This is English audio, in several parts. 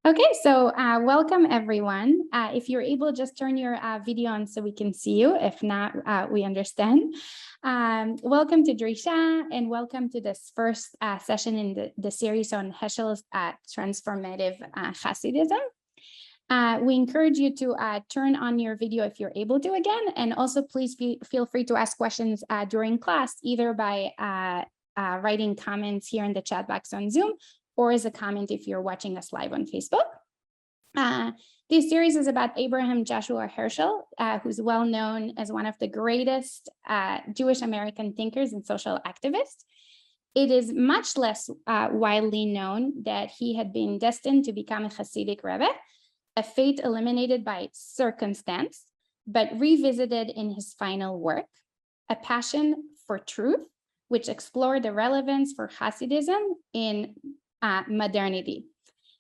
Okay, so welcome everyone. If you're able, just turn your video on so we can see you. If not, we understand. Welcome to Drisha and welcome to this first session in the series on Heschel's Transformative Hasidism. We encourage you to turn on your video if you're able to again, and also please feel free to ask questions during class, either by writing comments here in the chat box on Zoom, or as a comment if you're watching us live on Facebook. This series is about Abraham Joshua Heschel, who's well known as one of the greatest Jewish American thinkers and social activists. It is much less widely known that he had been destined to become a Hasidic rebbe, a fate eliminated by circumstance, but revisited in his final work, A Passion for Truth, which explored the relevance for Hasidism in modernity.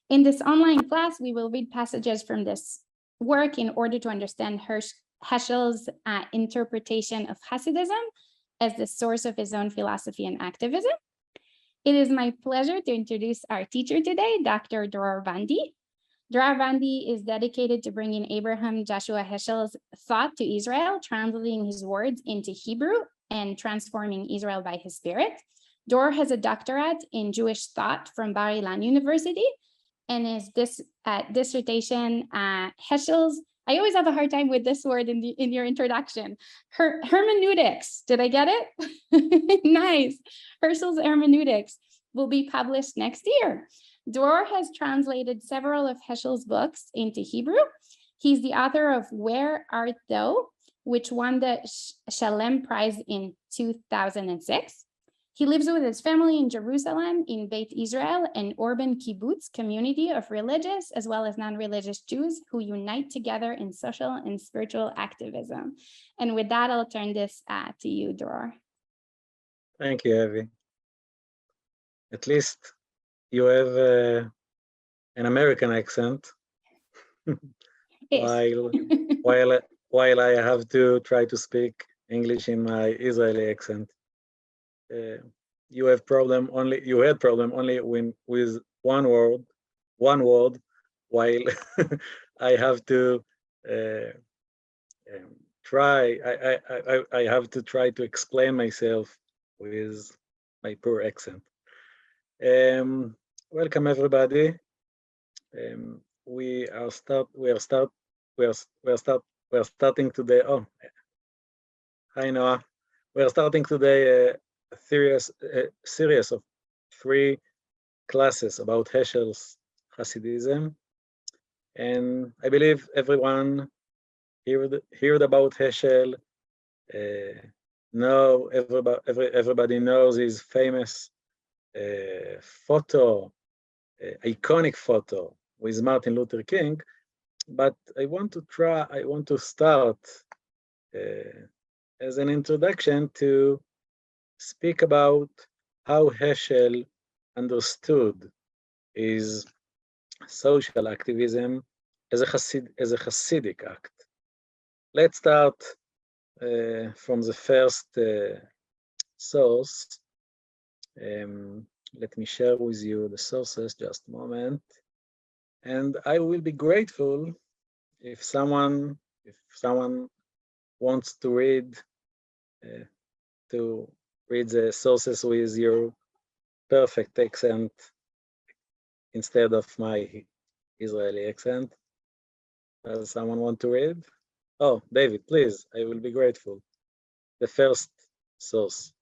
In this online class, we will read passages from this work in order to understand Heschel's interpretation of Hasidism as the source of his own philosophy and activism. It is my pleasure to introduce our teacher today, Dr. Dror Bondi. Dror Bondi is dedicated to bringing Abraham Joshua Heschel's thought to Israel, translating his words into Hebrew and transforming Israel by his spirit. Dror has a doctorate in Jewish thought from Bar Ilan University, and his dissertation, Heschel's, I always have a hard time with this word in your introduction, hermeneutics. Did I get it? Nice. Heschel's hermeneutics will be published next year. Dror has translated several of Heschel's books into Hebrew. He's the author of Where Art Thou, which won the Shalem Prize in 2006. He lives with his family in Jerusalem, in Beit Israel, an urban kibbutz community of religious as well as non-religious Jews who unite together in social and spiritual activism. And with that, I'll turn this to you, Dror. Thank you, Avi. At least you have an American accent, while I have to try to speak English in my Israeli accent. You had problem only with one word, while I have to I have to try to explain myself with my poor accent. Welcome everybody. We are starting today. Oh, hi Noah. We are starting today a series of 3 classes about Heschel's Hasidism, and I believe everyone heard about Heschel. Everybody knows his famous iconic photo with Martin Luther King, but I want to start as an introduction to speak about how Heschel understood his social activism as a Hasidic act. Let's start from the first source. Let me share with you the sources, just a moment. And I will be grateful if someone wants to read the sources with your perfect accent instead of my Israeli accent. Does someone want to read? Oh, David, please, I will be grateful. The first source.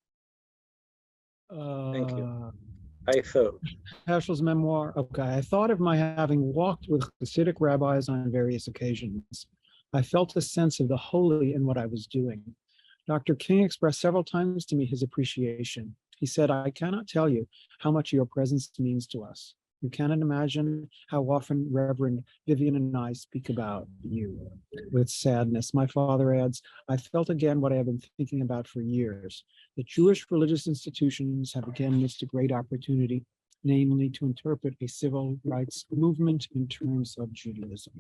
Thank you. I thought. Heschel's memoir. Okay, I thought of my having walked with Hasidic rabbis on various occasions. I felt a sense of the holy in what I was doing. Dr. King expressed several times to me his appreciation. He said, I cannot tell you how much your presence means to us. You cannot imagine how often Reverend Vivian and I speak about you with sadness. My father adds, I felt again what I have been thinking about for years. The Jewish religious institutions have again missed a great opportunity, namely to interpret a civil rights movement in terms of Judaism.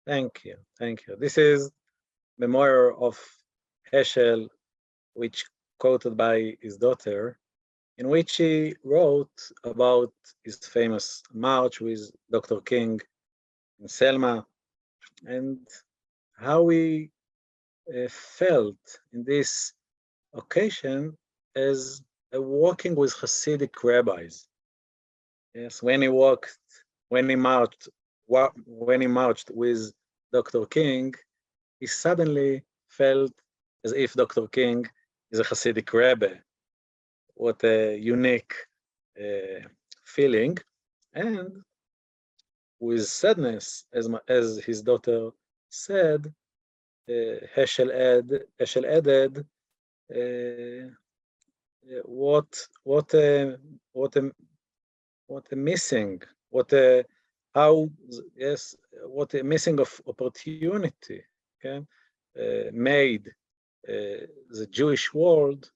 Thank you. Thank you. This is memoir of Heschel, which quoted by his daughter. in which he wrote about his famous march with Dr. King in Selma, and how he felt in this occasion as walking with Hasidic rabbis. Yes, when he marched with Dr. King, he suddenly felt as if Dr. King is a Hasidic rebbe. What a unique feeling. And with sadness, as his daughter said, Heschel added, what a missing, what a missing of opportunity, okay, made the Jewish world,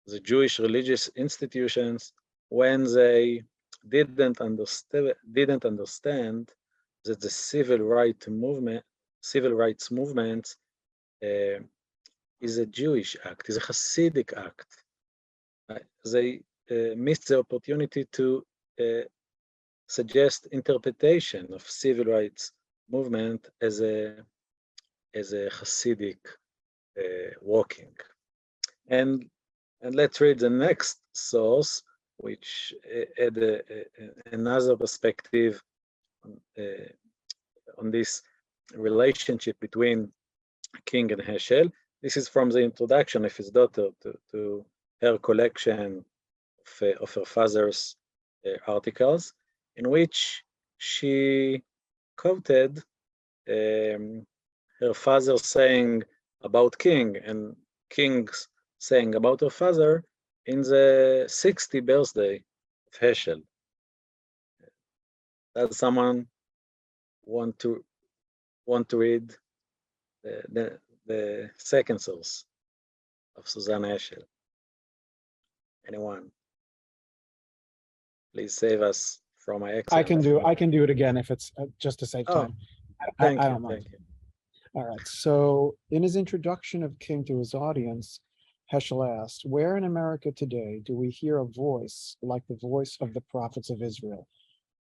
the Jewish religious institutions, when they didn't understand that the civil rights movement is a Jewish act, is a Hasidic act. They missed the opportunity to suggest interpretation of civil rights movement as a Hasidic walking. And let's read the next source, which add another perspective on this relationship between King and Heschel. This is from the introduction of his daughter to her collection of her father's articles, in which she quoted her father saying about King and King's saying about her father in the 60th birthday of Heschel. Does someone want to read the second source of Susanna Heschel? Anyone? Please save us from my accent. I can do it again if it's just to save time. I don't mind. Thank you. All right. So in his introduction of King to his audience, Heschel asked, where in America today do we hear a voice like the voice of the prophets of Israel?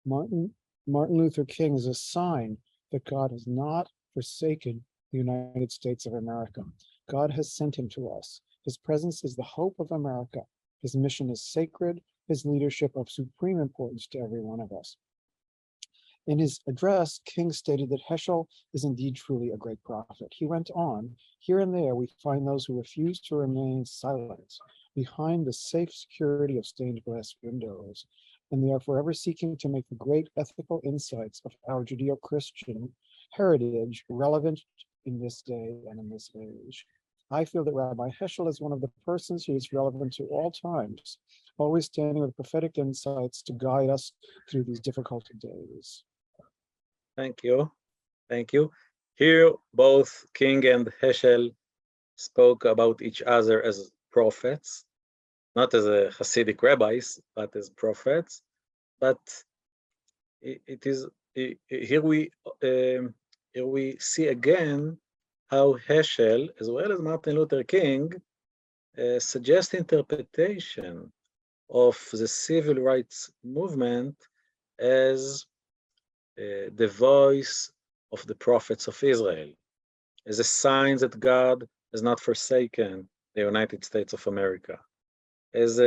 Martin Luther King is a sign that God has not forsaken the United States of America. God has sent him to us. His presence is the hope of America. His mission is sacred, his leadership of supreme importance to every one of us. In his address, King stated that Heschel is indeed truly a great prophet. He went on, here and there we find those who refuse to remain silent behind the safe security of stained glass windows, and they are forever seeking to make the great ethical insights of our Judeo-Christian heritage relevant in this day and in this age. I feel that Rabbi Heschel is one of the persons who is relevant to all times, always standing with prophetic insights to guide us through these difficult days. Thank you. Thank you. Here, both King and Heschel spoke about each other as prophets, not as a Hasidic rabbis, but as prophets. But here we see again how Heschel, as well as Martin Luther King, suggest interpretation of the civil rights movement as the voice of the prophets of Israel, as a sign that God has not forsaken the United States of America. As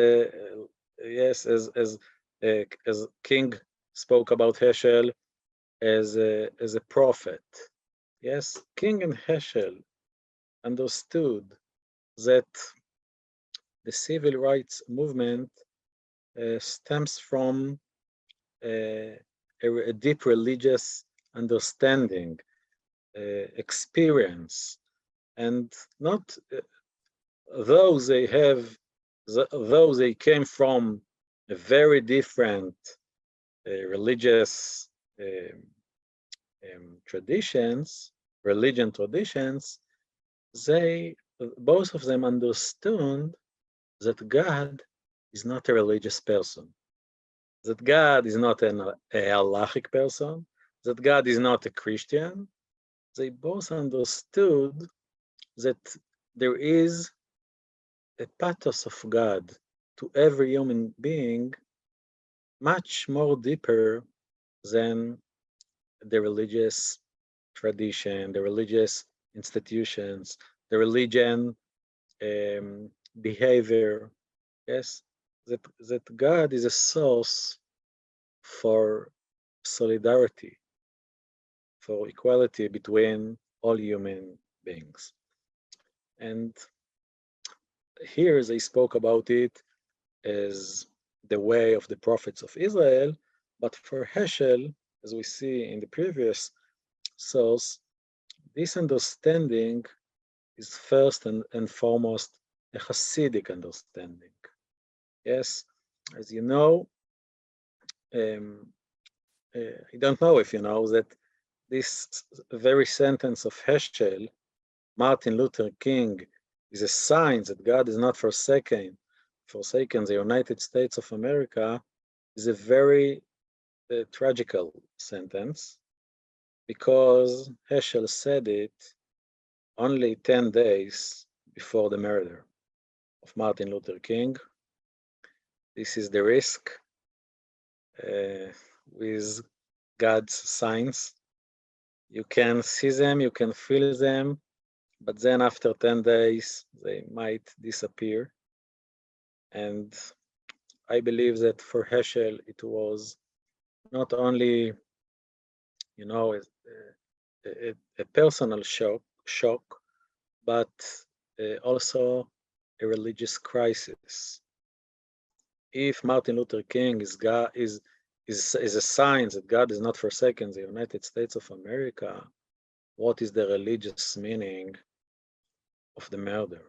King spoke about Heschel as a prophet. Yes, King and Heschel understood that the civil rights movement stems from a deep religious understanding, experience, and not though they came from a very different religious religion traditions, they both of them understood that God is not a religious person, that God is not a halachic person, that God is not a Christian. They both understood that there is a pathos of God to every human being much more deeper than the religious tradition, the religious institutions, the religion behavior. Yes, that God is a source for solidarity, for equality between all human beings. And here they spoke about it as the way of the prophets of Israel, but for Heschel, as we see in the previous source, this understanding is first and foremost a Hasidic understanding. Yes, as you know, I don't know if you know that this very sentence of Heschel, Martin Luther King, is a sign that God is not forsaken the United States of America, is a very tragical sentence, because Heschel said it only 10 days before the murder of Martin Luther King. This is the risk with God's signs. You can see them, you can feel them, but then after 10 days, they might disappear. And I believe that for Heschel, it was not only, you know, a personal shock, but also a religious crisis. If Martin Luther King is a sign that God is not forsaken the United States of America, what is the religious meaning of the murder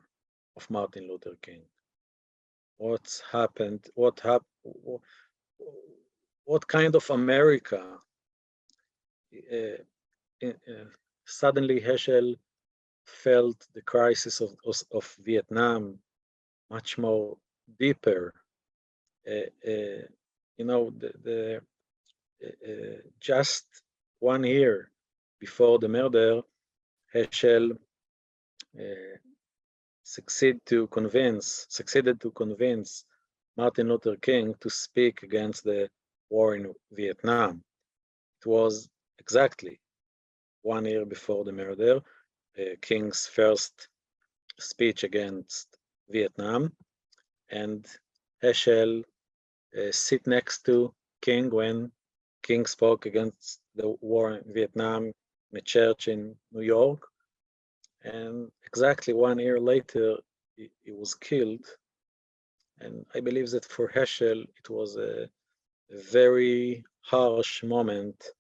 of Martin Luther King? What's happened? What kind of America? Suddenly Heschel felt the crisis of Vietnam much more deeper. You know, just 1 year before the murder, Heschel succeeded to convince Martin Luther King to speak against the war in Vietnam. It was exactly 1 year before the murder, King's first speech against Vietnam, and Heschel sit next to King when King spoke against the war in Vietnam in a church in New York. And exactly 1 year later, he was killed. And I believe that for Heschel, it was a very harsh moment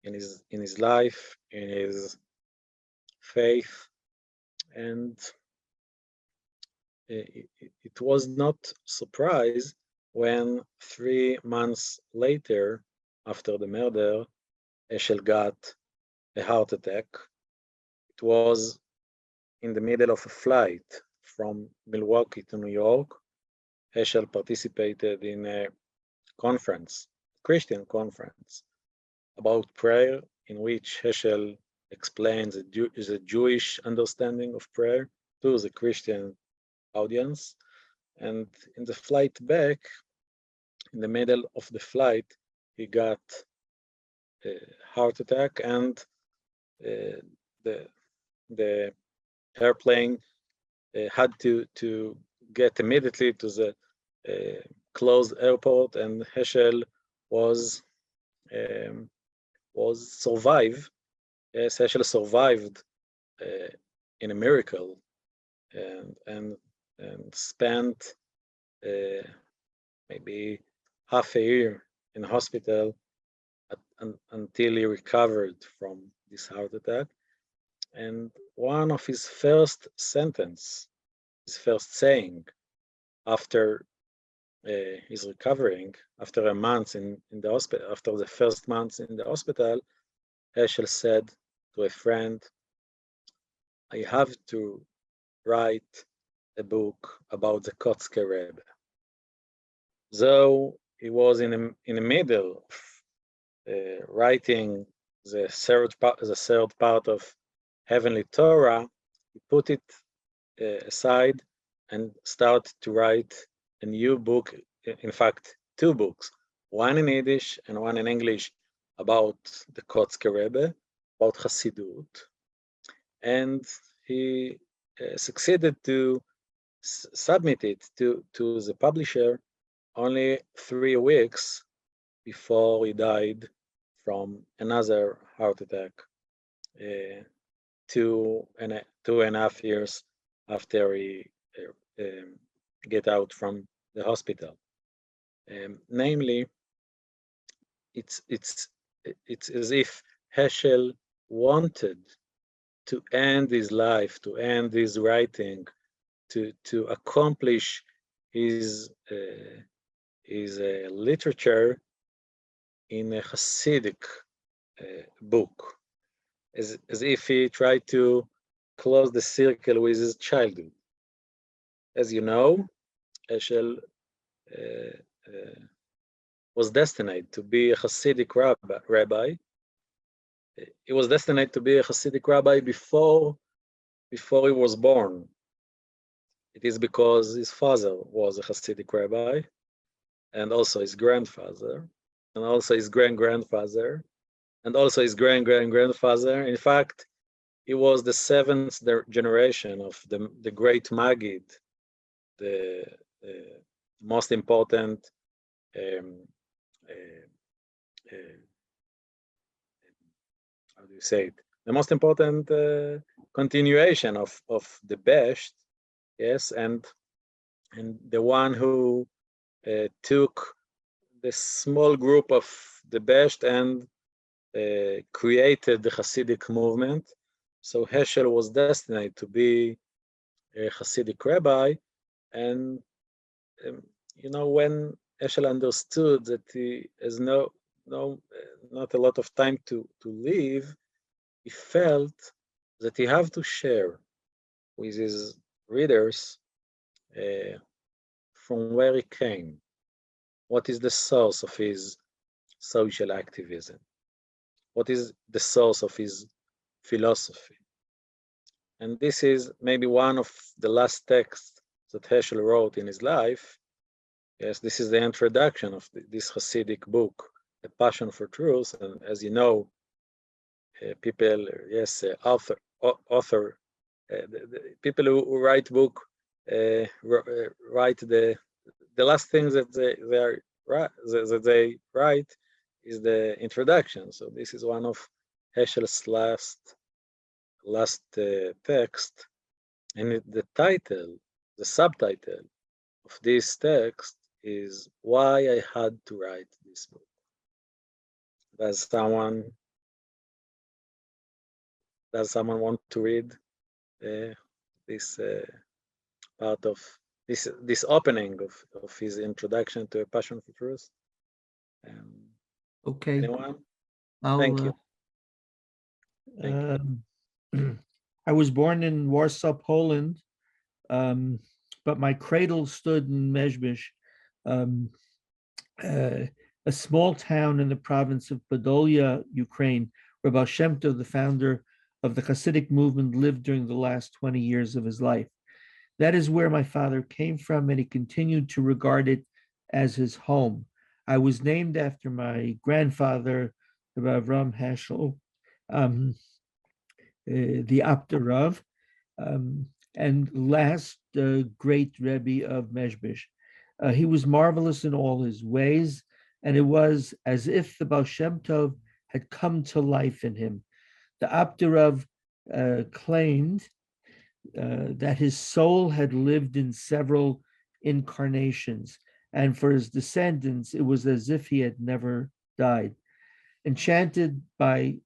in his life, in his faith, and it was not surprise when 3 months later, after the murder, Heschel got a heart attack. It was in the middle of a flight from Milwaukee to New York. Heschel participated in a conference, Christian conference, about prayer, in which Heschel explains the Jewish understanding of prayer to the Christian audience. And in the flight back, in the middle of the flight, he got a heart attack, and the airplane had to get immediately to the closed airport, and Heschel was survived. Yes, Heschel survived in a miracle, and spent maybe half a year in hospital until he recovered from this heart attack. And one of his first saying after his recovering, after a month in the hospital, after the first months in the hospital, Heschel said to a friend, "I have to write a book about the Kotzker Rebbe." Though he was in the middle of writing the third part of Heavenly Torah, he put it aside and started to write a new book, in fact, two books, one in Yiddish and one in English, about the Kotzker Rebbe, about Hasidut. And he succeeded to submit it to the publisher only 3 weeks before he died from another heart attack, 2.5 years after he get out from the hospital. Namely, it's as if Heschel wanted to end his life, to end his writing, to accomplish his literature in a Hasidic book, as if he tried to close the circle with his childhood. As you know, Heschel was destined to be a Hasidic rabbi. He was destined to be a Hasidic rabbi before he was born. It is because his father was a Hasidic rabbi, and also his grandfather, and also his grandfather, and also his grandfather. In fact, he was the 7th generation of the great Maggid, the most important how do you say it? The most important continuation of the Besht, yes, and the one who took the small group of the Besht and created the Hasidic movement. So Heschel was destined to be a Hasidic rabbi, and when Heschel understood that he has not a lot of time to live, he felt that he have to share with his readers from where he came, what is the source of his social activism, what is the source of his philosophy. And this is maybe one of the last texts that Heschel wrote in his life. Yes, this is the introduction of this Hasidic book, A Passion for Truth. And as you know, people, people who write book write the last thing that they write is the introduction. So this is one of Heschel's last text, and the title, the subtitle of this text is Why I Had to Write This Book. Does someone want to read this part of this opening of his introduction to A Passion for Truth? Okay. Anyone? Thank you. I was born in Warsaw, Poland, but my cradle stood in Mezhbish, a small town in the province of Podolia, Ukraine, where Baal Shem Tov, the founder of the Hasidic movement, lived during the last 20 years of his life. That is where my father came from, and he continued to regard it as his home. I was named after my grandfather, Joshua Heschel, the Abder Rav, and last great rebbe of Mezhbish. He was marvelous in all his ways, and it was as if the Baal Shem Tov had come to life in him. The Abder Rav claimed that his soul had lived in several incarnations, and for his descendants, it was as if he had never died. Enchanted by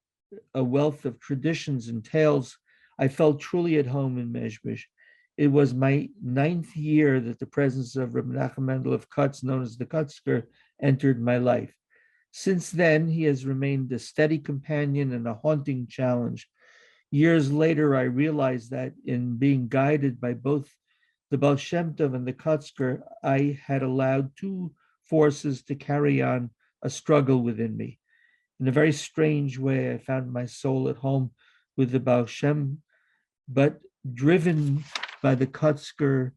a wealth of traditions and tales, I felt truly at home in Mezhbish. It was my 9th year that the presence of Reb Menachem Mendel of Kutz, known as the Kotzker, entered my life. Since then, he has remained a steady companion and a haunting challenge. Years later, I realized that in being guided by both the Baal Shem Tov and the Kotzker, I had allowed two forces to carry on a struggle within me. In a very strange way, I found my soul at home with the Baal Shem, but driven by the Kotzker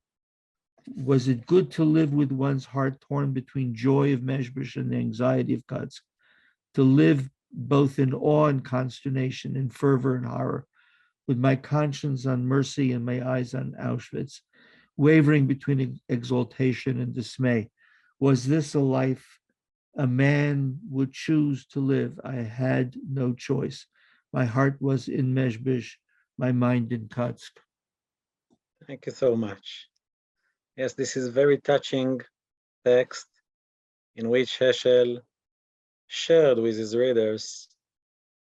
Was it good to live with one's heart torn between joy of Mezhbish and the anxiety of Katsk? To live both in awe and consternation, in fervor and horror, with my conscience on mercy and my eyes on Auschwitz, wavering between exaltation and dismay. Was this a life a man would choose to live? I had no choice. My heart was in Mezhbish, my mind in Katsk. Thank you so much. Yes, this is very touching text in which Heschel shared with his readers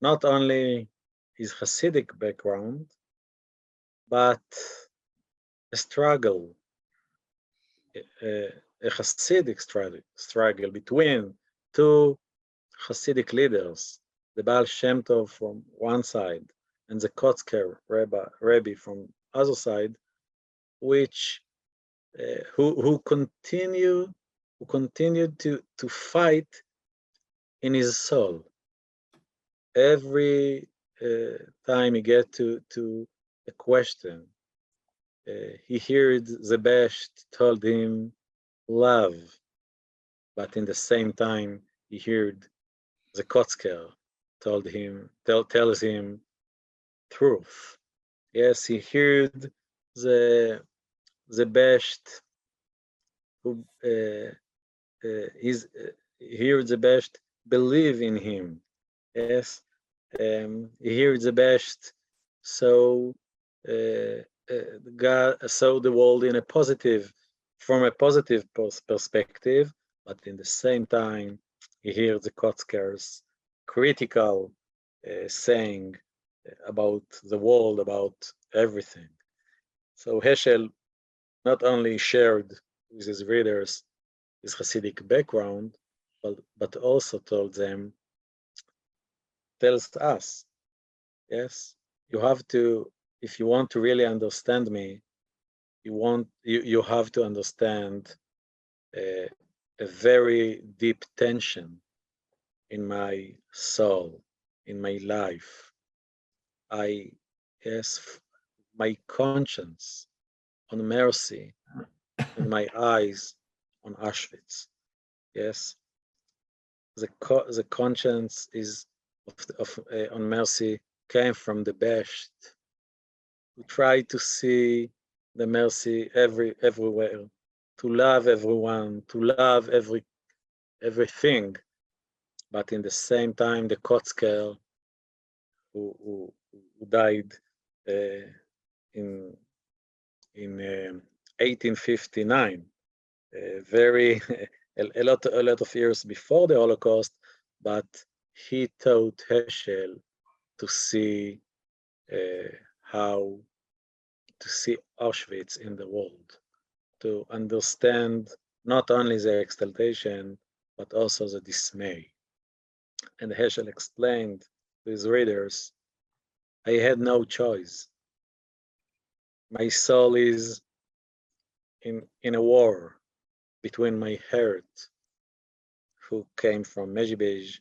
not only his Hasidic background, but a struggle, a Hasidic struggle between two Hasidic leaders, the Baal Shem Tov from one side and the Kotzker Rebbe from other side, which who continued to fight in his soul. Every time he get to a question, he heard the best told him love, but in the same time he heard the Kotzker tells him truth. Yes, he heard the best who he heard the best believe in him. Yes, he heard the best. So God saw the world in a positive, from a positive perspective, but in the same time, he hears the Kotzker's critical saying about the world, about everything. So Heschel not only shared with his readers his Hasidic background, but also tells us, yes, you have to, if you want to really understand me, you have to understand a very deep tension in my soul, in my life. My conscience on mercy and my eyes on Auschwitz. Yes, the conscience is on mercy came from the best, who tried to see the mercy everywhere, to love everyone, to love everything, but in the same time, the Kotzker who died in 1859, very a lot of years before the Holocaust, but he taught Heschel to see how to see Auschwitz in the world, to understand not only the exaltation, but also the dismay. And Heschel explained to his readers, I had no choice. My soul is in a war between my heart, who came from Mezhbish,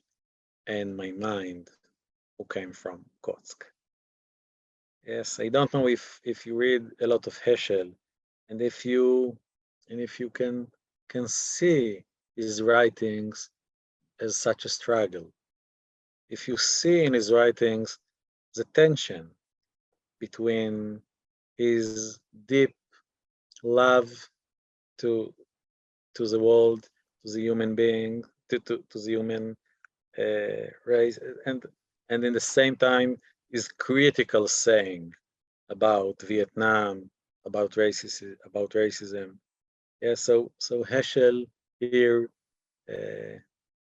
and my mind, who came from Kotsk. Yes, I don't know if you read a lot of Heschel, and if you can see his writings as such a struggle. If you see in his writings the tension between his deep love to the world, to the human being, to the human race, and in the same time his critical saying about Vietnam, about racism. Yeah, so Heschel here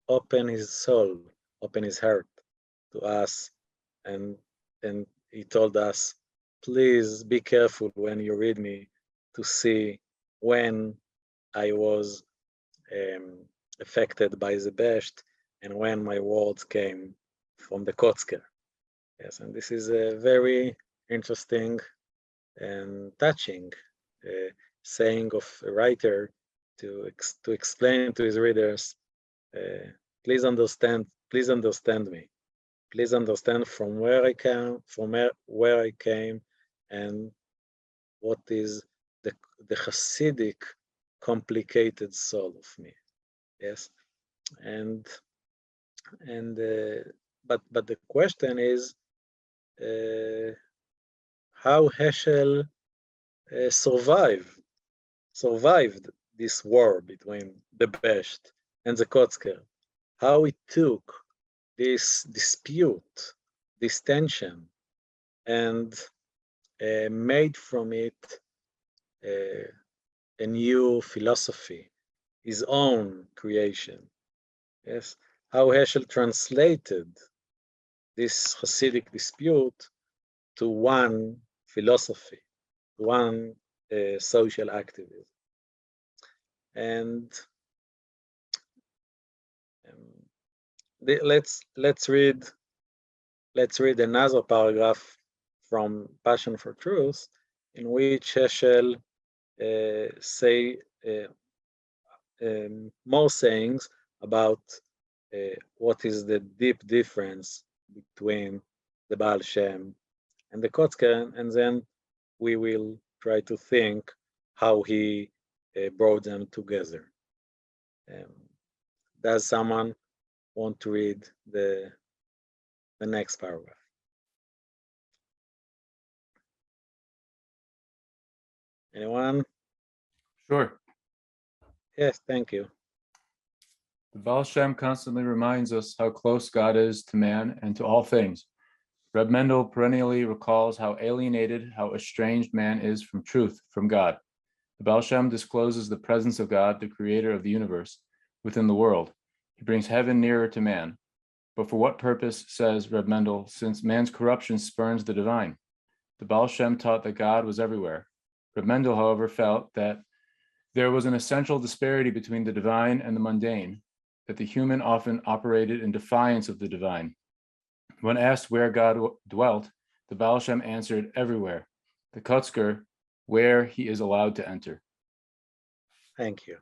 open his soul, open his heart to us, and he told us, please be careful when you read me to see when I was affected by the best and when my words came from the Kotzker. Yes, and this is a very interesting and touching saying of a writer to explain to his readers, please understand me. Please understand from where I came, and what is the Hasidic complicated soul of me. Yes, and but the question is how Heschel survived this war between the Best and the Kotzker, how it took this dispute, this tension, and made from it a new philosophy, his own creation. Yes, how Heschel translated this Hasidic dispute to one philosophy, one social activism. And let's read another paragraph from Passion for Truth, in which Heschel say more sayings about what is the deep difference between the Baal Shem and the Kotzker, and then we will try to think how he brought them together. Does someone want to read the next paragraph? Anyone? Sure. Yes, thank you. The Baal Shem constantly reminds us how close God is to man and to all things. Reb Mendel perennially recalls how alienated, how estranged man is from truth, from God. The Baal Shem discloses the presence of God, the creator of the universe, within the world. He brings heaven nearer to man. But for what purpose, says Reb Mendel, since man's corruption spurns the divine? The Baal Shem taught that God was everywhere. Reb Mendel, however, felt that there was an essential disparity between the divine and the mundane, that the human often operated in defiance of the divine. When asked where God dwelt, the Baal Shem answered, everywhere. The Kotzker, where he is allowed to enter. Thank you.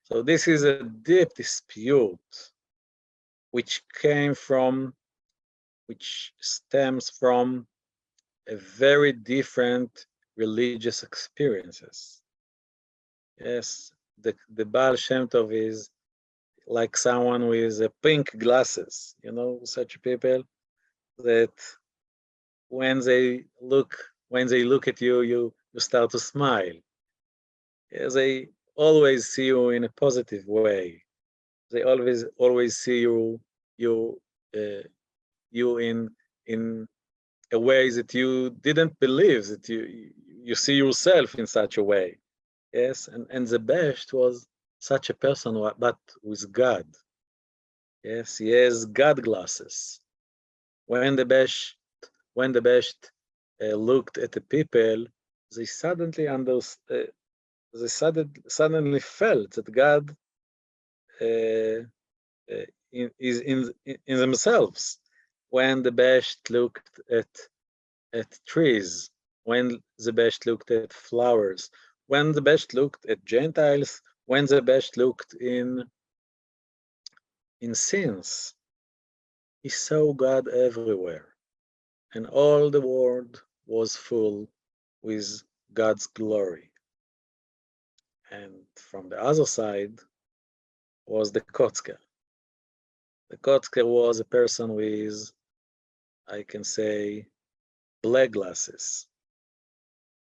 So this is a deep dispute which stems from a very different religious experiences. Yes, the Baal Shem Tov is like someone with pink glasses, you know, such people that when they look at you, you start to smile. Yeah, they always see you in a positive way. They always see you in a way that you didn't believe, that you see yourself in such a way. Yes, and the best was such a person, but with God. Yes, he has God glasses. When the best looked at the people, they suddenly understood. They suddenly felt that God is in themselves. When the best looked at trees, when the best looked at flowers, when the best looked at Gentiles, when the best looked in sins, he saw God everywhere, and all the world was full with God's glory. And from the other side was the Kotzker. The Kotzker was a person with, I can say, black glasses.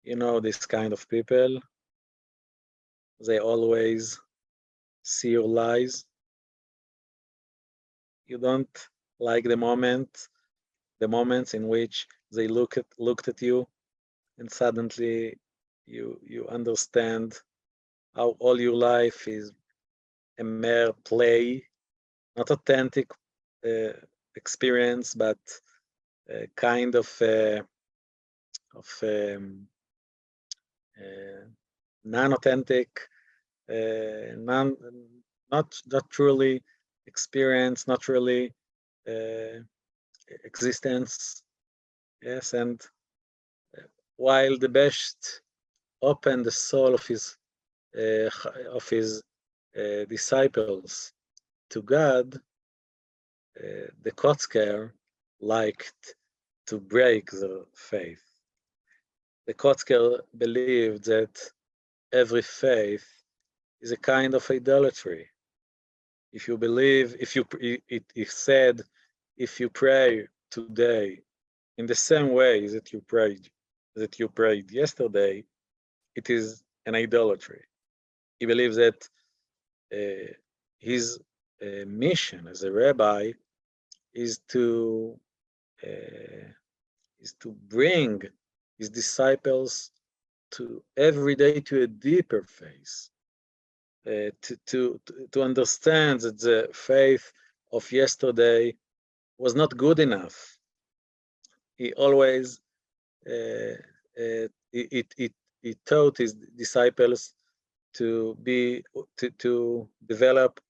You know, this kind of people, they always see your lies. You don't like the moments in which they looked at you, and suddenly you understand how all your life is a mere play, not authentic experience, but kind of non-authentic, not truly experience, not really existence. Yes, and while the best opened the soul of his disciples to God, the Kotzker liked to break the faith. The Kotzker believed that every faith is a kind of idolatry. If you believe, it said, if you pray today in the same way that you prayed yesterday, it is an idolatry. He believes that his mission as a rabbi is to bring his disciples to every day to a deeper faith, to understand that the faith of yesterday was not good enough. He always he taught his disciples to develop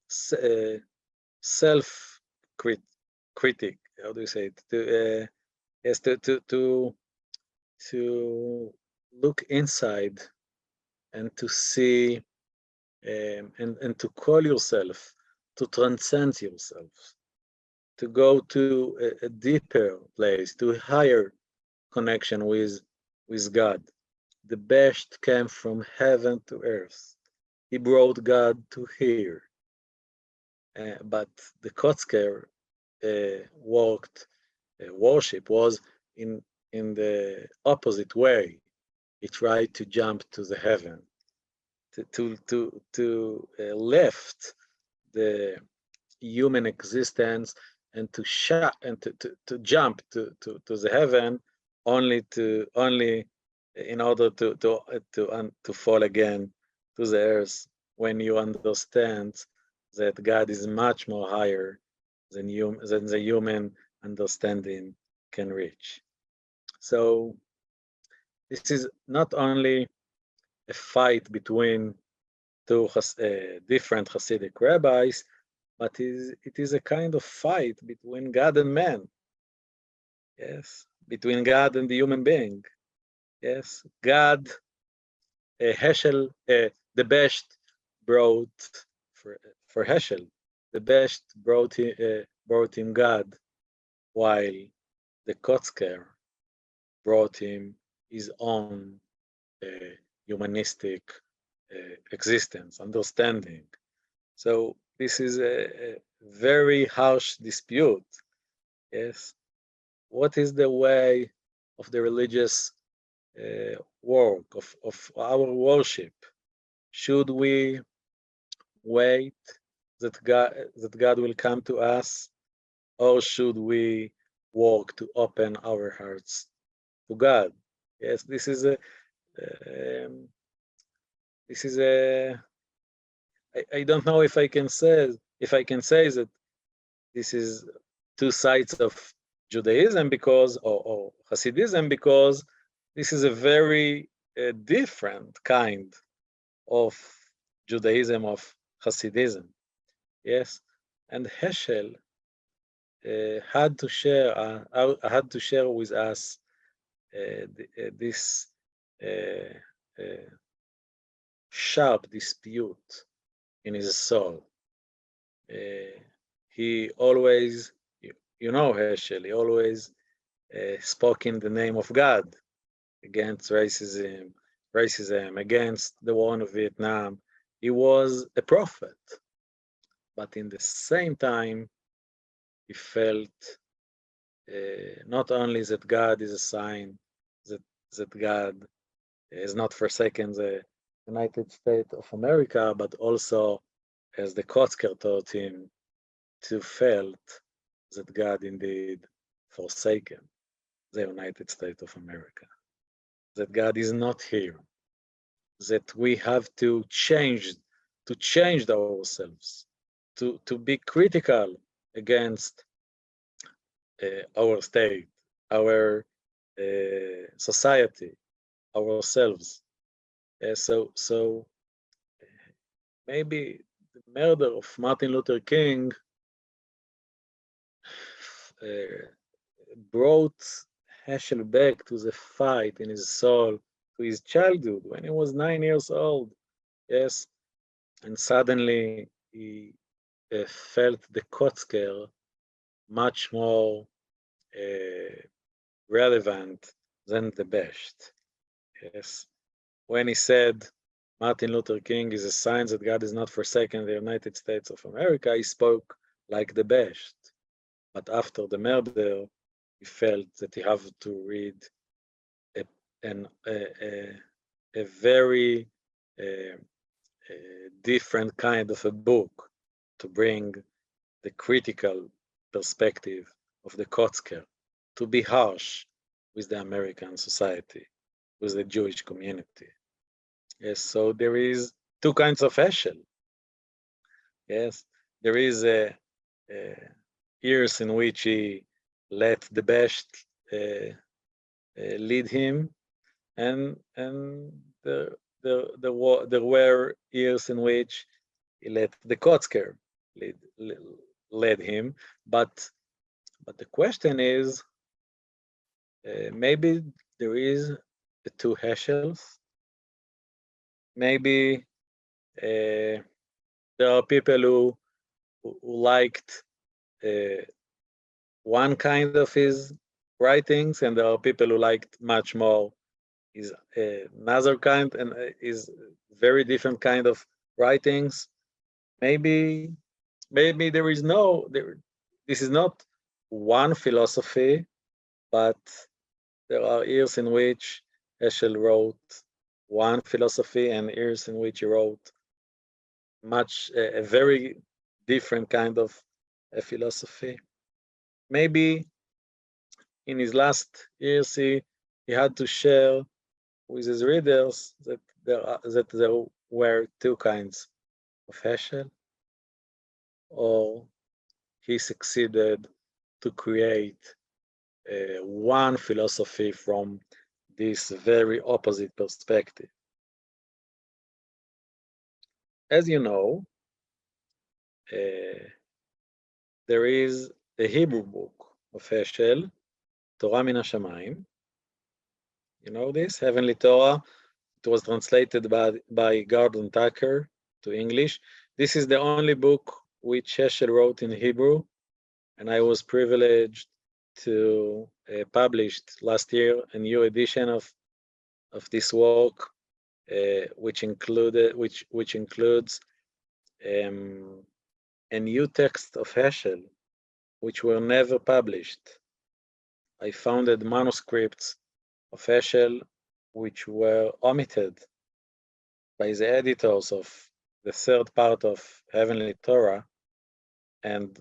self critic. How do you say it? To look inside and to see and to call yourself, to transcend yourself, to go to a deeper place, to a higher connection with God. The best came from heaven to earth. He brought God to here. But the Kotzker worship was in the opposite way. He tried to jump to the heaven, to lift the human existence and to jump to the heaven only in order to fall again to the earth, when you understand that God is much more higher than the human understanding can reach. So this is not only a fight between two different Hasidic rabbis, but it is a kind of fight between God and man. Yes, between God and the human being. Yes, God, Heschel, the best brought for Heschel, the best brought him God, while the Kotzker brought him his own humanistic existence, understanding. So this is a very harsh dispute. Yes, what is the way of the religious work of our worship? Should we wait that God will come to us, or should we work to open our hearts to God? Yes, this is a I don't know if I can say that this is two sides of Judaism or Hasidism, because this is a very different kind of Judaism, of Hasidism. Yes, and Heschel had to share with us this sharp dispute in his soul. He always, Heschel, he always spoke in the name of God against racism, against the war in Vietnam. He was a prophet, but in the same time, he felt not only that God is a sign, that God has not forsaken the United States of America, but also, as the Kotzker taught him, to felt that God indeed forsaken the United States of America, that God is not here, that we have to change ourselves, to be critical against our state, our society, ourselves. So maybe the murder of Martin Luther King brought Heschel back to the fight in his soul, to his childhood when he was 9 years old. Yes, and suddenly he felt the Kotzker much more relevant than the best. Yes, when he said Martin Luther King is a sign that God is not forsaken the United States of America, he spoke like the best. But after the murder, he felt that he had to read a very different kind of a book to bring the critical perspective of the Kotzker, to be harsh with the American society, with the Jewish community. Yes, so there is two kinds of Heschel. Yes, there is years in which he let the best lead him, and there were years in which he let the Kotzker led him. But the question is, maybe there is the two Heschels. Maybe there are people who liked one kind of his writings, and there are people who liked much more his another kind and is very different kind of writings. Maybe there is this is not one philosophy, but there are years in which Heschel wrote one philosophy and years in which he wrote a very different kind of a philosophy. Maybe in his last years he had to share with his readers that there were two kinds of Heschel, or he succeeded to create one philosophy from this very opposite perspective. As you know, there is a Hebrew book of Heschel, Torah Min HaShamayim. You know this, Heavenly Torah. It was translated by Gordon Tucker to English. This is the only book which Heschel wrote in Hebrew, and I was privileged to publish last year a new edition of this work, which includes a new text of Heschel, which were never published. I founded manuscripts of Heschel which were omitted by the editors of the third part of Heavenly Torah, and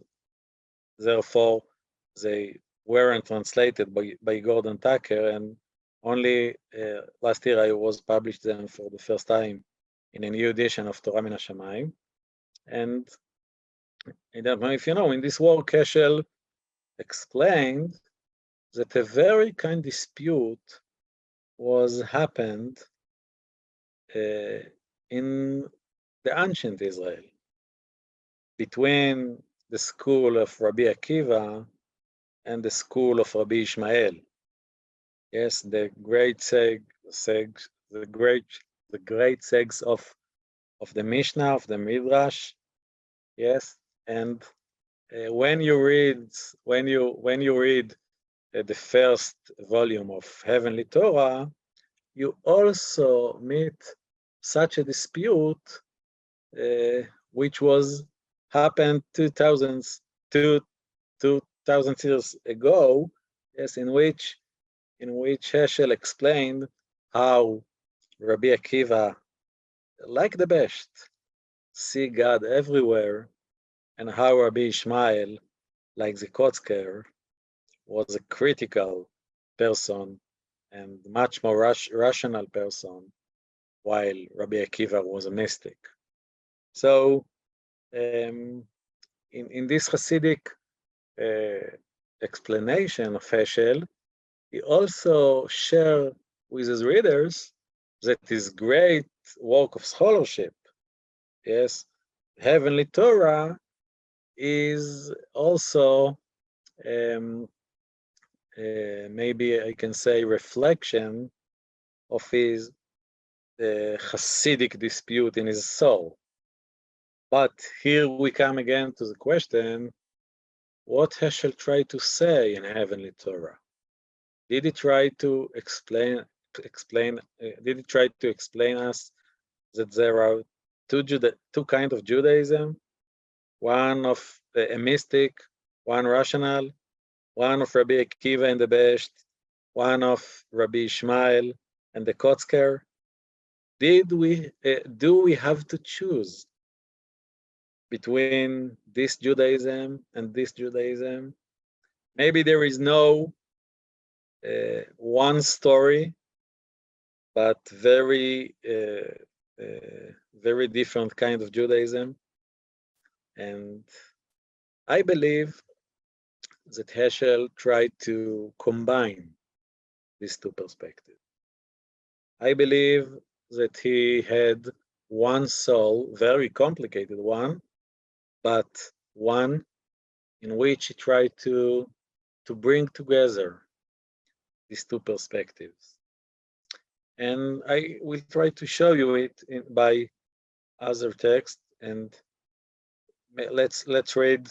therefore they weren't translated by Gordon Tucker, and only last year I was published them for the first time in a new edition of Torah Min HaShamayim. And I don't know if you know, in this work Heschel explained that a very kind dispute happened in the ancient Israel between the school of Rabbi Akiva and the school of Rabbi Ishmael. Yes, the great sages of the Mishnah, of the Midrash. Yes, and when you read the first volume of Heavenly Torah, you also meet such a dispute, which happened 2,000 years ago, yes, in which Heschel explained how Rabbi Akiva, like the best, see God everywhere, and how Rabbi Ishmael, like the Kotzker, was a critical person and much more rational person, while Rabbi Akiva was a mystic. So in this Hasidic explanation of Heschel, he also shared with his readers that his great work of scholarship, yes, Heavenly Torah, is also maybe I can say reflection of his Hasidic dispute in his soul. But here we come again to the question, what Heschel tried to say in Heavenly Torah? Did he try to explain explain? Did he try to explain us that there are two kinds of Judaism? One of a mystic, one rational, one of Rabbi Akiva and the Besht, one of Rabbi Ishmael and the Kotzker. Do we have to choose between this Judaism and this Judaism? Maybe there is no one story, but very different kind of Judaism. And I believe that Heschel tried to combine these two perspectives. I believe that he had one soul, very complicated one, but one in which he tried to bring together these two perspectives. And I will try to show you it by other text. And let's read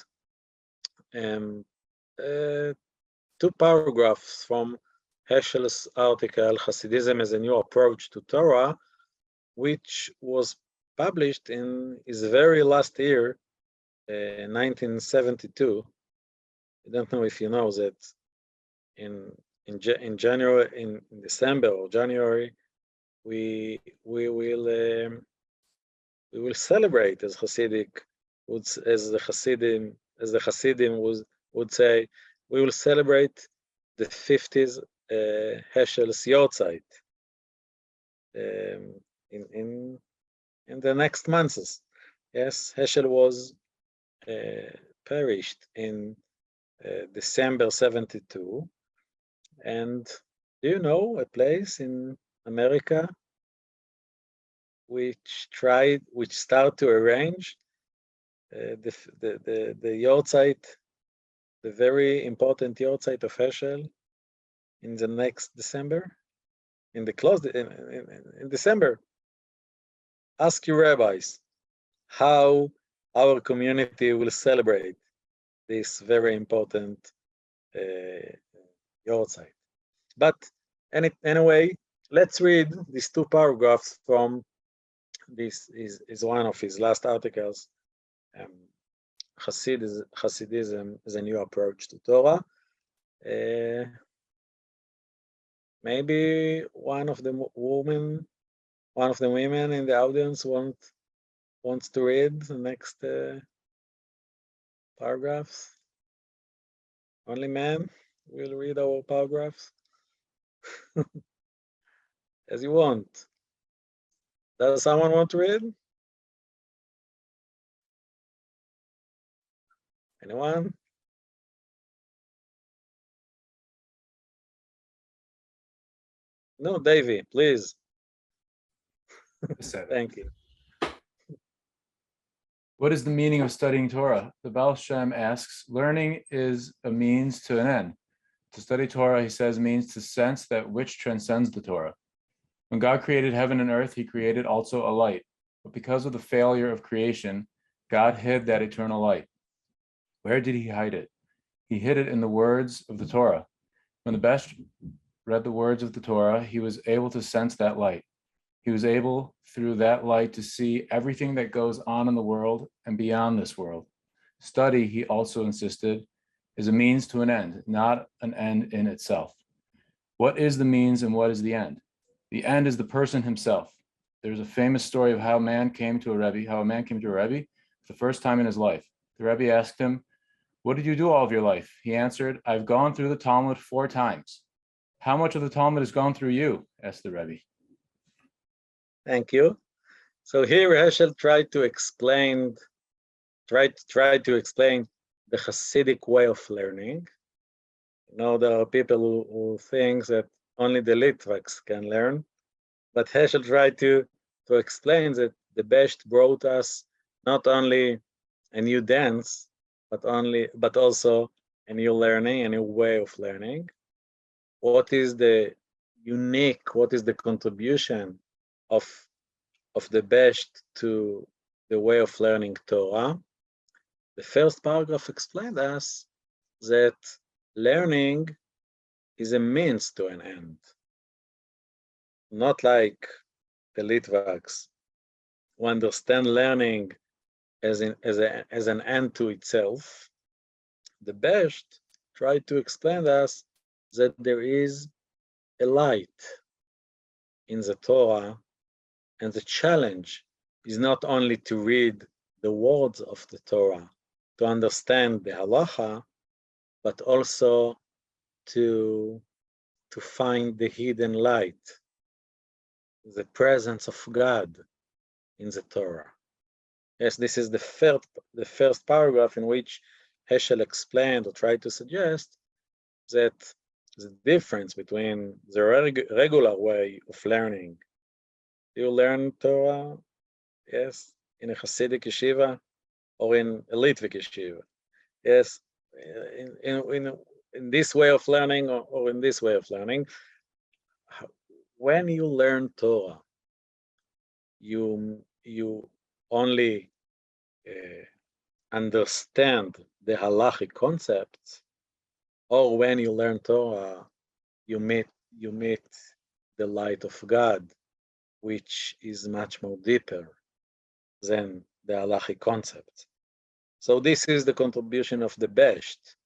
two paragraphs from Heschel's article, Hasidism as a New Approach to Torah, which was published in his very last year, 1972. I don't know if you know that in January, in December or January, we will celebrate as Hasidic, as the Hasidim would say, we will celebrate the 50th Heschel's Yortzeit in the next months. Yes, Heschel was perished in December 72. And do you know a place in America which started to arrange the Yortzeit, the very important Yortzeit of Heschel in the next December? In December. Ask your rabbis how our community will celebrate this very important Yortzeit. But anyway, let's read these two paragraphs from this is one of his last articles, Hasidism is a New Approach to Torah. Maybe one of the women in the audience wants to read the next paragraphs. Only men will read our paragraphs as you want. Does someone want to read? Anyone? No, Davey, please. Thank you. What is the meaning of studying Torah? The Baal Shem asks, learning is a means to an end. To study Torah, he says, means to sense that which transcends the Torah. When God created heaven and earth, he created also a light. But because of the failure of creation, God hid that eternal light. Where did he hide it? He hid it in the words of the Torah. When the Besht read the words of the Torah, he was able to sense that light. He was able, through that light, to see everything that goes on in the world and beyond this world. Study, he also insisted, is a means to an end, not an end in itself. What is the means and what is the end? The end is the person himself. There's a famous story of how a man came to a rebbe for the first time in his life. The rebbe asked him, "What did you do all of your life?" He answered, "I've gone through the Talmud 4 times. How much of the Talmud has gone through you?" asked the rebbe. Thank you. So here Heschel tried to explain the Hasidic way of learning. You know, there are people who think that only the Litvaks can learn, but Heschel tried to explain that the Besht brought us not only a new dance, but also a new learning, a new way of learning. What is the contribution of the Besht to the way of learning Torah? The first paragraph explained us that learning is a means to an end. not like the Litvaks, who understand learning as an end to itself. The Best tried to explain to us that there is a light in the Torah, and the challenge is not only to read the words of the Torah, to understand the halacha, but also to find the hidden light, the presence of God in the Torah. Yes, this is the first paragraph in which Heschel explained or tried to suggest that the difference between the regular way of learning. You learn Torah, yes, in a Hasidic yeshiva or in a Litvic yeshiva. Yes, in this way of learning or in this way of learning. When you learn Torah, you only understand the halachic concepts, or when you learn Torah, you meet the light of God, which is much more deeper than the halachic concept. So this is the contribution of the Best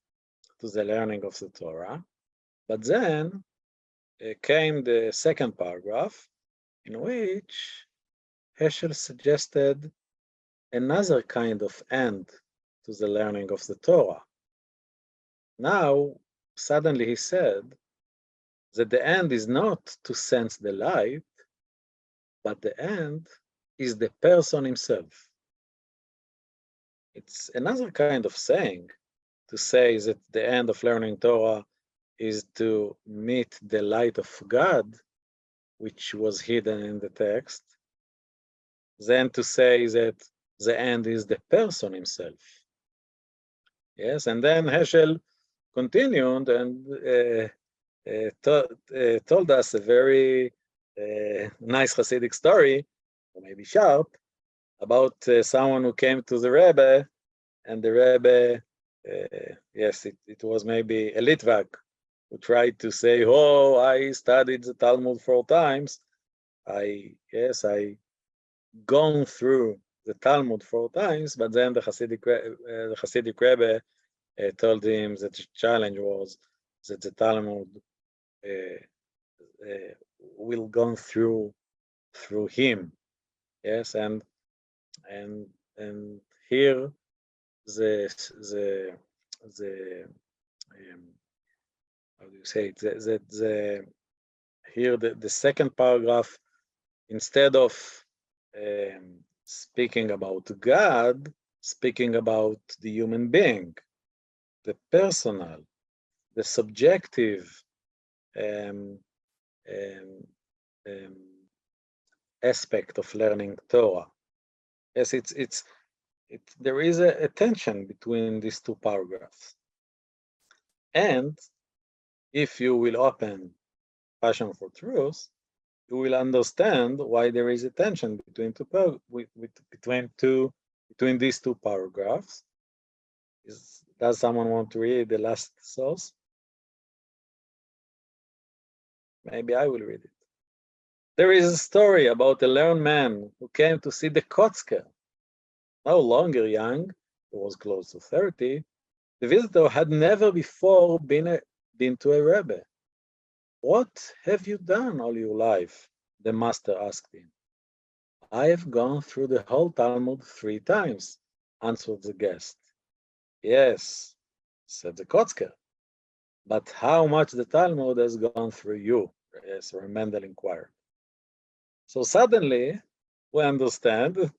to the learning of the Torah. But then came the second paragraph, in which Heschel suggested another kind of end to the learning of the Torah. Now, suddenly he said that the end is not to sense the light, but the end is the person himself. It's another kind of saying to say that the end of learning Torah is to meet the light of God, which was hidden in the text, than to say that the end is the person himself. Yes, and then Heschel continued and told us a very nice Hasidic story, or maybe sharp, about someone who came to the rebbe, and the rebbe, yes, it was maybe a Litvak, who tried to say, "Oh, I studied the Talmud 4 times. I gone through the Talmud 4 times," but then the Hasidic rebbe told him that the challenge was that the Talmud will go through him. Yes, and here the how do you say it? Here the second paragraph, instead of speaking about God, speaking about the human being, the personal, the subjective aspect of learning Torah. Yes, there is a tension between these two paragraphs. And if you will open Passion for Truth, you will understand why there is a tension between these two paragraphs. Does someone want to read the last source? Maybe I will read it. There is a story about a learned man who came to see the Kotzker. No longer young, he was close to 30. The visitor had never before been to a rebbe. "What have you done all your life?" the master asked him. "I have gone through the whole Talmud 3 times, answered the guest. "Yes," said the Kotzker, "but how much the Talmud has gone through you?" Yes, Mendel inquired. So suddenly we understand,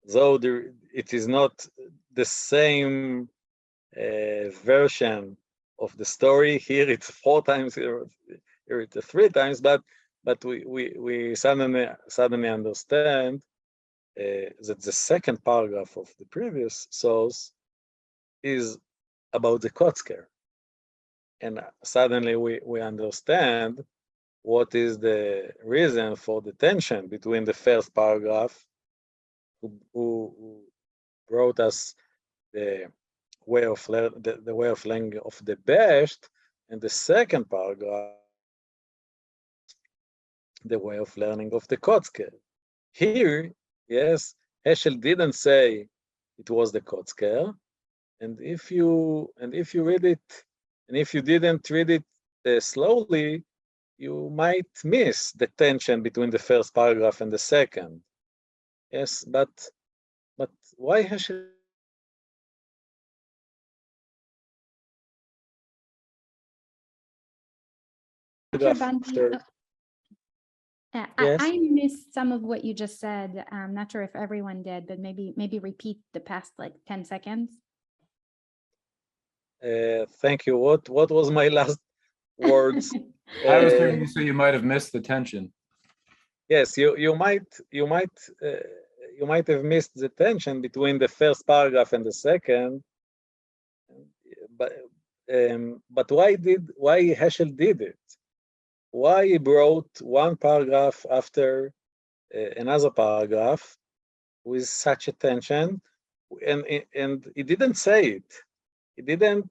though it is not the same version of the story. Here it's 4 times, here it's 3 times, but we suddenly understand that the second paragraph of the previous source is about the Kotzker. And suddenly we understand what is the reason for the tension between the first paragraph, who brought us the way of learning of the Best, and the second paragraph the way of learning of the Kotzker. Here, yes, Heschel didn't say it was the Kotzker, and if you read it, and if you didn't read it slowly, you might miss the tension between the first paragraph and the second. Yes, but why Heschel? Dr. Bondi, After, I missed some of what you just said. I'm not sure if everyone did, but maybe repeat the past like 10 seconds. thank you. What was my last words? I was hearing you say you might have missed the tension. Yes, you might have missed the tension between the first paragraph and the second, but why Heschel did it? Why he brought one paragraph after another paragraph with such a tension, and he didn't say it. He didn't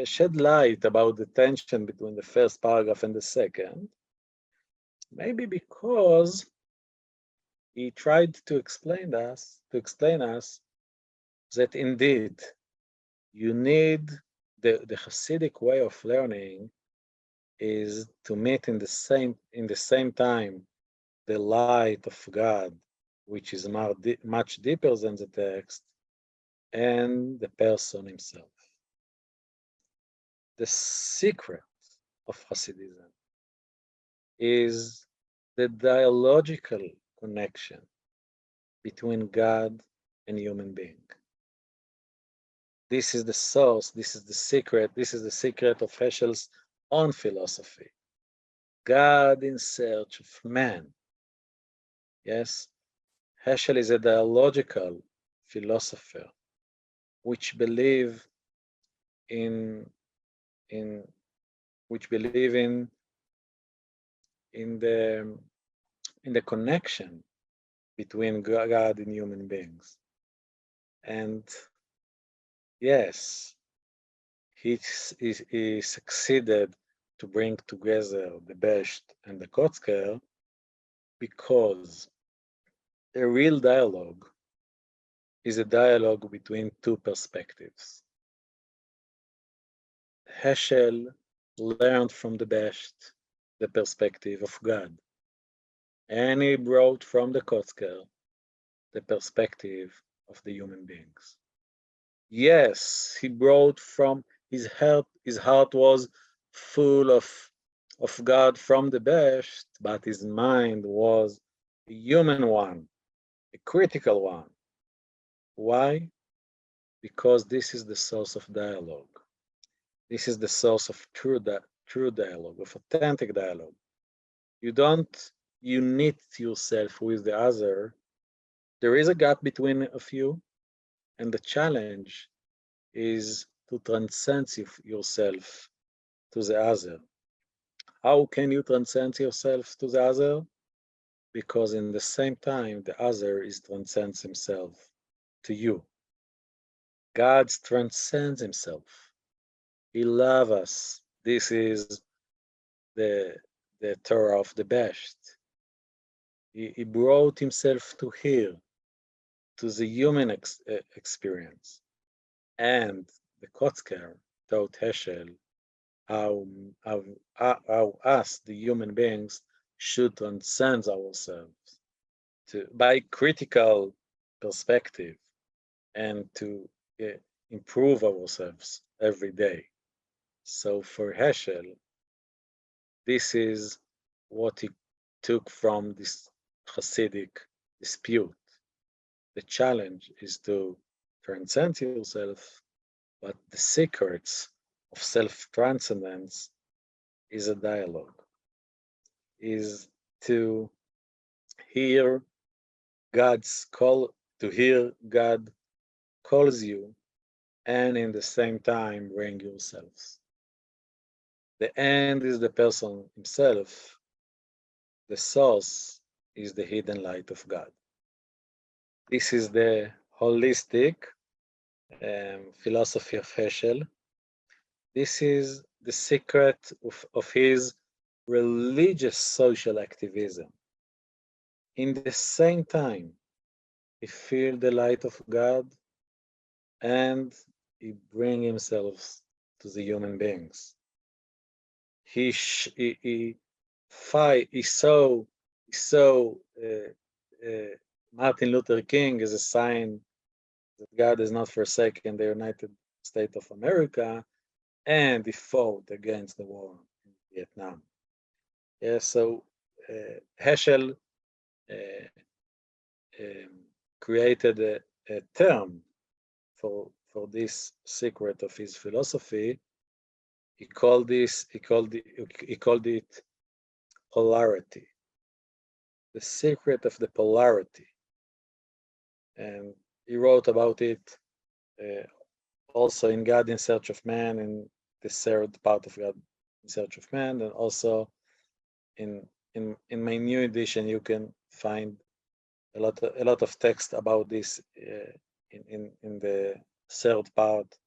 shed light about the tension between the first paragraph and the second. Maybe because he tried to explain us that indeed you need the Hasidic way of learning is to meet in the same time the light of God, which is much deeper than the text, and the person himself. The secret of Hasidism is the dialogical connection between God and human being. This is the source, this is the secret of Heschel's own philosophy. God in search of man. Yes, Heschel is a dialogical philosopher which believe in the connection between God and human beings. And yes, he succeeded to bring together the Besht and the Kotzker because a real dialogue is a dialogue between two perspectives. Heschel learned from the Besht the perspective of God, and he brought from the Kotzker the perspective of the human beings. Yes, he brought from his heart was full of God from the Besht, but his mind was a human one, a critical one. Why? Because this is the source of dialogue. This is the source of true dialogue, of authentic dialogue. You don't unite yourself with the other. There is a gap between a few, and the challenge is to transcend yourself to the other. How can you transcend yourself to the other? Because in the same time, the other is transcends himself to you. God transcends himself. He loves us. This is the Torah of the Besht. He brought himself to here, to the human experience. And the Kotzker taught Heschel how us, the human beings, should transcend ourselves by critical perspective and to improve ourselves every day. So for Heschel, this is what he took from this Hasidic dispute. The challenge is to transcend yourself, but the secrets of self-transcendence is a dialogue, is to hear God's call, to hear God calls you, and in the same time bring yourselves. The end is the person himself. The source is the hidden light of God. This is the holistic philosophy of Heschel. This is the secret of his religious social activism. In the same time, he feel the light of God and he bring himself to the human beings. He saw Martin Luther King as a sign that God has not forsaken the United States of America, and he fought against the war in Vietnam. Yeah, so Heschel created a term for this secret of his philosophy. He called it polarity, the secret of the polarity, and he wrote about it also in God in Search of Man, in the third part of God in Search of Man, and also in my new edition you can find a lot of text about this in the third part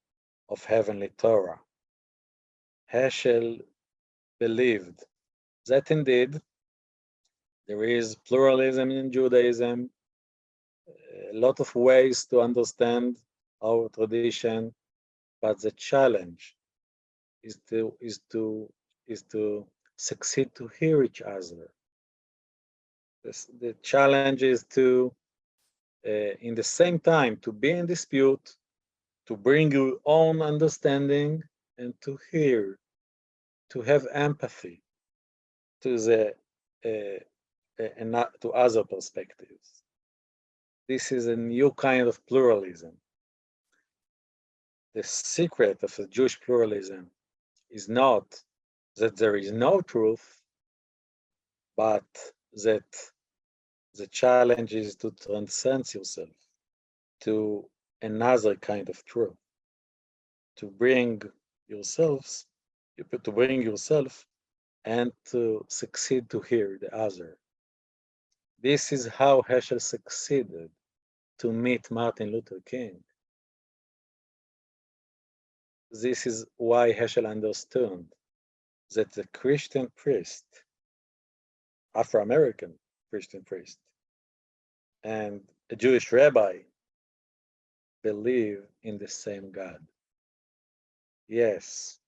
of Heavenly Torah. Heschel believed that indeed there is pluralism in Judaism, a lot of ways to understand our tradition, but the challenge is to succeed to hear each other. The challenge is to, in the same time, to be in dispute, to bring your own understanding, and to hear, to have empathy to the to other perspectives. This is a new kind of pluralism. The secret of the Jewish pluralism is not that there is no truth, but that the challenge is to transcend yourself to another kind of truth, to bring yourself and to succeed to hear the other. This is how Heschel succeeded to meet Martin Luther King. This is why Heschel understood that the Christian priest, Afro-American Christian priest, and a Jewish rabbi believe in the same God. Yes,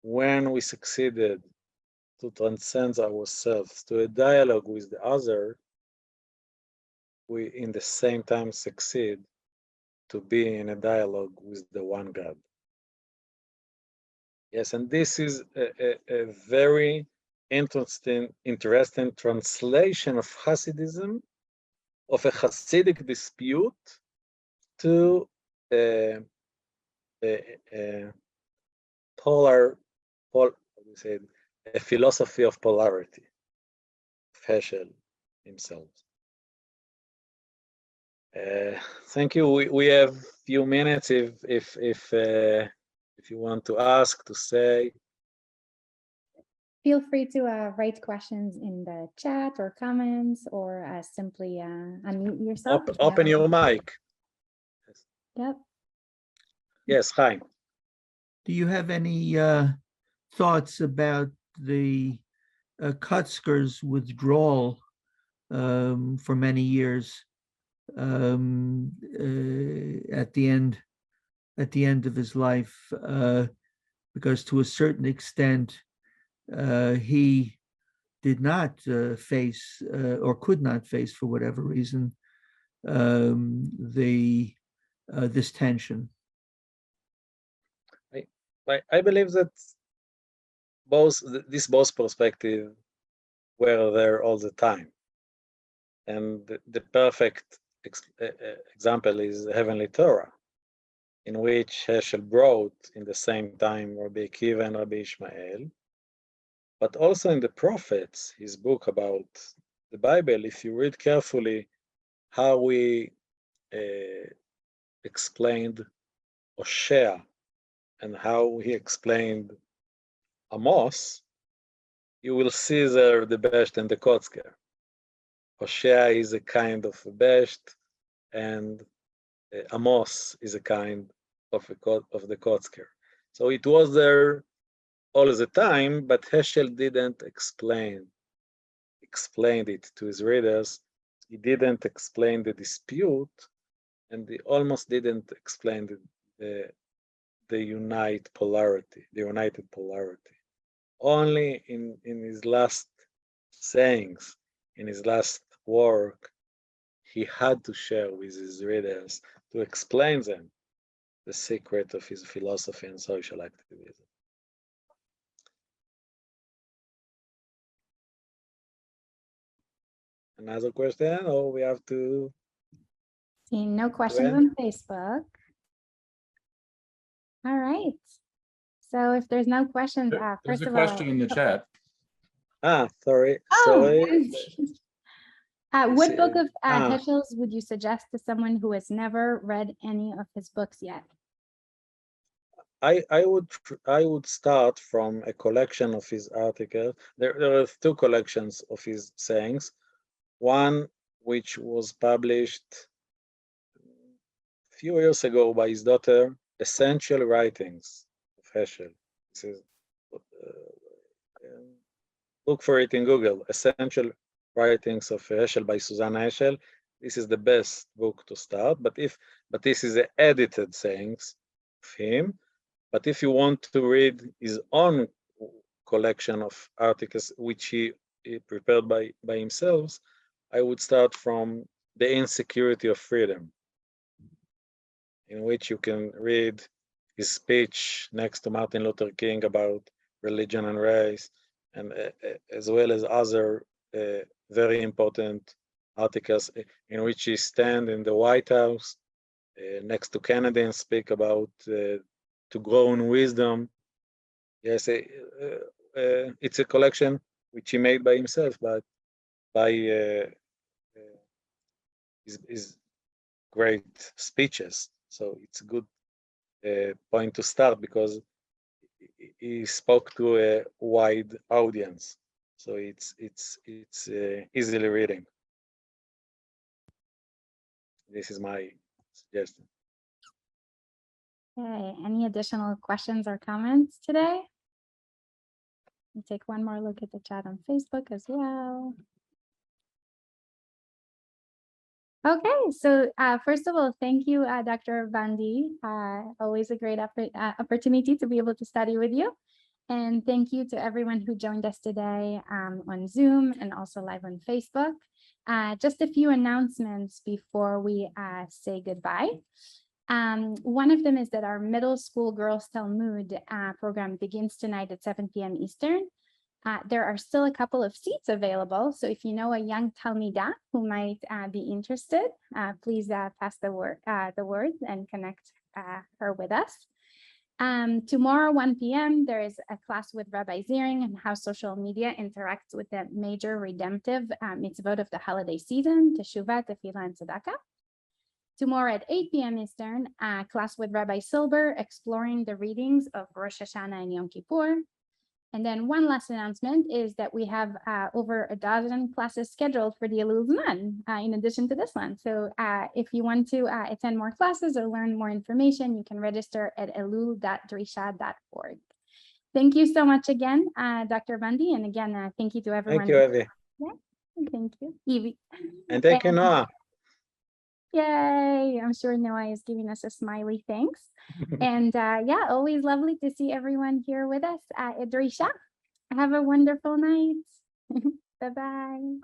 when we succeeded to transcend ourselves to a dialogue with the other, we in the same time succeed to be in a dialogue with the one God. Yes, and this is a very interesting translation of Hasidism, of a Hasidic dispute, to a philosophy of polarity of Heschel himself. Thank you. We have a few minutes if you want to ask, to say. Feel free to write questions in the chat or comments, or simply unmute yourself. Open your mic. Yep. Yes, Chaim. Do you have any thoughts about the Kutzker's withdrawal for many years at the end of his life, because to a certain extent he did not face or could not face, for whatever reason, this tension? I believe that both perspectives were there all the time, and the perfect example is Heavenly Torah, in which Heschel brought in the same time Rabbi Akiva and Rabbi Ishmael, but also in the Prophets, his book about the Bible. If you read carefully how we explained Hosea and how he explained Amos, you will see there the Besht and the Kotzker. Hosea is a kind of a Besht, and Amos is a kind of the Kotzker. So it was there all the time, but Heschel didn't explained it to his readers. He didn't explain the dispute, and he almost didn't explain the united polarity. Only in his last sayings, in his last work, he had to share with his readers to explain them the secret of his philosophy and social activism. Another question, or we have to? Seeing no questions end? on Facebook. All right. So if there's no questions, There's first a of all, question in the chat. Sorry. what book of Ah. Heschel's would you suggest to someone who has never read any of his books yet? I would start from a collection of his articles. There are two collections of his sayings. One which was published a few years ago by his daughter, Essential Writings of Heschel. This is, look for it in Google, Essential Writings of Heschel by Susanna Heschel. This is the best book to start, but this is the edited sayings of him. But if you want to read his own collection of articles, which he prepared by himself, I would start from The Insecurity of Freedom, in which you can read his speech next to Martin Luther King about religion and race, and as well as other very important articles in which he stands in the White House next to Kennedy and speak about to grow in wisdom. Yes, it's a collection which he made by himself, but by his great speeches. So it's a good point to start because he spoke to a wide audience. So it's easily reading. This is my suggestion. Okay, any additional questions or comments today? We'll take one more look at the chat on Facebook as well. Okay, so first of all, thank you, Dr. Bondi. Always a great opportunity to be able to study with you. And thank you to everyone who joined us today on Zoom and also live on Facebook. Just a few announcements before we say goodbye. One of them is that our middle school Girls Talmud program begins tonight at 7 p.m. Eastern. There are still a couple of seats available. So if you know a young Talmidah who might be interested, please pass the word and connect her with us. Tomorrow, 1 p.m., there is a class with Rabbi Ziering on how social media interacts with the major redemptive mitzvot of the holiday season, Teshuvah, Tefillah, and Tzedakah. Tomorrow at 8 p.m. Eastern, a class with Rabbi Silber exploring the readings of Rosh Hashanah and Yom Kippur. And then one last announcement is that we have over a dozen classes scheduled for the Elul Zman in addition to this one. So if you want to attend more classes or learn more information, you can register at elul.drisha.org. Thank you so much again, Dr. Bondi. And again, thank you to everyone. Thank you, Evie. Yeah, thank you, Evie. And thank you, Noah. Yay, I'm sure Noah is giving us a smiley thanks. And yeah, always lovely to see everyone here with us at Drisha. Have a wonderful night. Bye-bye.